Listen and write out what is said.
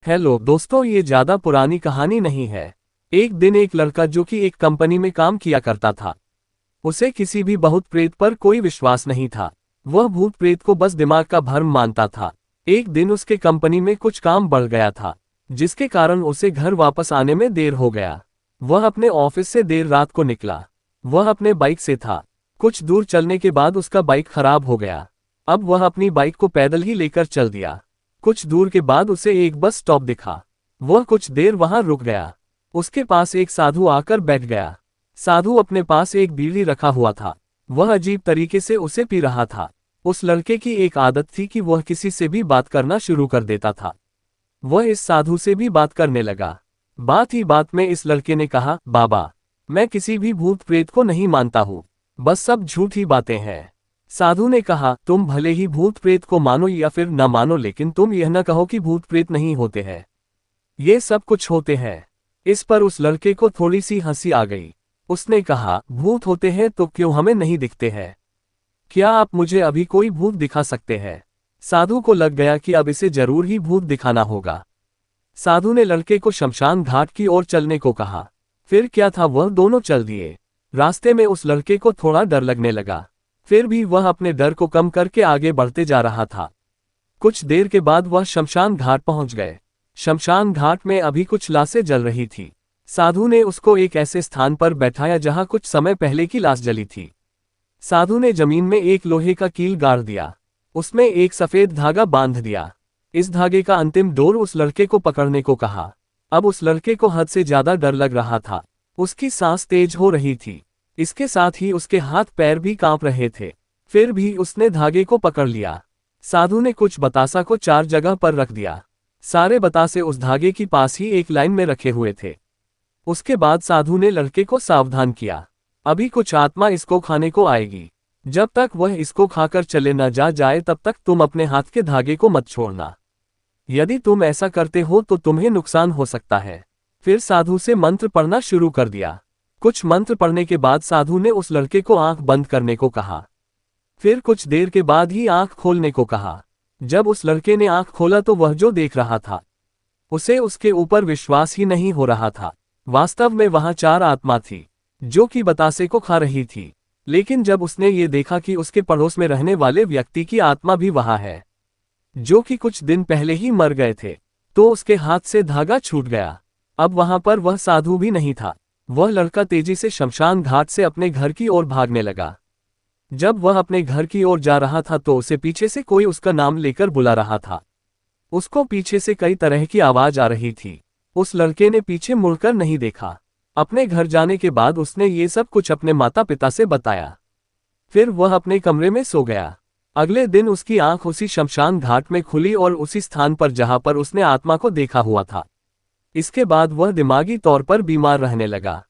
Hello दोस्तों, ये ज्यादा पुरानी कहानी नहीं है। एक दिन एक लड़का जो कि एक कंपनी में काम किया करता था, उसे किसी भी भूत प्रेत पर कोई विश्वास नहीं था। वह भूत प्रेत को बस दिमाग का भ्रम मानता था। एक दिन उसके कंपनी में कुछ काम बढ़ गया था, जिसके कारण उसे घर वापस आने में देर हो गया। वह अपने ऑफिस से देर रात को निकला। वह अपने बाइक से था। कुछ दूर चलने के बाद उसका बाइक खराब हो गया। अब वह अपनी बाइक को पैदल ही लेकर चल दिया। कुछ दूर के बाद उसे एक बस स्टॉप दिखा। वह कुछ देर वहां रुक गया। उसके पास एक साधु आकर बैठ गया। साधु अपने पास एक बीड़ी रखा हुआ था। वह अजीब तरीके से उसे पी रहा था। उस लड़के की एक आदत थी कि वह किसी से भी बात करना शुरू कर देता था। वह इस साधु से भी बात करने लगा। बात ही बात में इस लड़के ने कहा, बाबा, मैं किसी भी भूत प्रेत को नहीं मानता हूँ, बस सब झूठी बातें हैं। साधु ने कहा, तुम भले ही भूत प्रेत को मानो या फिर न मानो, लेकिन तुम यह न कहो कि भूत प्रेत नहीं होते हैं। ये सब कुछ होते हैं। इस पर उस लड़के को थोड़ी सी हंसी आ गई। उसने कहा, भूत होते हैं तो क्यों हमें नहीं दिखते हैं? क्या आप मुझे अभी कोई भूत दिखा सकते हैं? साधु को लग गया कि अब इसे जरूर ही भूत दिखाना होगा। साधु ने लड़के को शमशान घाट की ओर चलने को कहा। फिर क्या था, वह दोनों चल दिए। रास्ते में उस लड़के को थोड़ा डर लगने लगा, फिर भी वह अपने डर को कम करके आगे बढ़ते जा रहा था। कुछ देर के बाद वह शमशान घाट पहुंच गए। शमशान घाट में अभी कुछ लाशें जल रही थी। साधु ने उसको एक ऐसे स्थान पर बैठाया जहां कुछ समय पहले की लाश जली थी। साधु ने जमीन में एक लोहे का कील गाड़ दिया। उसमें एक सफेद धागा बांध दिया। इस धागे का अंतिम डोर उस लड़के को पकड़ने को कहा। अब उस लड़के को हद से ज्यादा डर लग रहा था। उसकी सांस तेज हो रही थी। इसके साथ ही उसके हाथ पैर भी कांप रहे थे। फिर भी उसने धागे को पकड़ लिया। साधु ने कुछ बतासा को 4 जगह पर रख दिया। सारे बतासे उस धागे की पास ही एक लाइन में रखे हुए थे। उसके बाद साधु ने लड़के को सावधान किया, अभी कुछ आत्मा इसको खाने को आएगी। जब तक वह इसको खाकर चले न जाए तब तक तुम अपने हाथ के धागे को मत छोड़ना। यदि तुम ऐसा करते हो तो तुम्हें नुकसान हो सकता है। फिर साधु से मंत्र पढ़ना शुरू कर दिया। कुछ मंत्र पढ़ने के बाद साधु ने उस लड़के को आंख बंद करने को कहा। फिर कुछ देर के बाद ही आंख खोलने को कहा। जब उस लड़के ने आंख खोला तो वह जो देख रहा था, उसे उसके ऊपर विश्वास ही नहीं हो रहा था। वास्तव में वहां 4 आत्मा थी, जो कि बतासे को खा रही थी। लेकिन जब उसने ये देखा कि उसके पड़ोस में रहने वाले व्यक्ति की आत्मा भी वहां है, जो कि कुछ दिन पहले ही मर गए थे, तो उसके हाथ से धागा छूट गया। अब वहां पर वह साधु भी नहीं था। वह लड़का तेजी से शमशान घाट से अपने घर की ओर भागने लगा। जब वह अपने घर की ओर जा रहा था तो उसे पीछे से कोई उसका नाम लेकर बुला रहा था। उसको पीछे से कई तरह की आवाज आ रही थी। उस लड़के ने पीछे मुड़कर नहीं देखा। अपने घर जाने के बाद उसने ये सब कुछ अपने माता पिता से बताया। फिर वह अपने कमरे में सो गया। अगले दिन उसकी आंख उसी शमशान घाट में खुली और उसी स्थान पर जहां पर उसने आत्मा को देखा हुआ था। इसके बाद वह दिमागी तौर पर बीमार रहने लगा।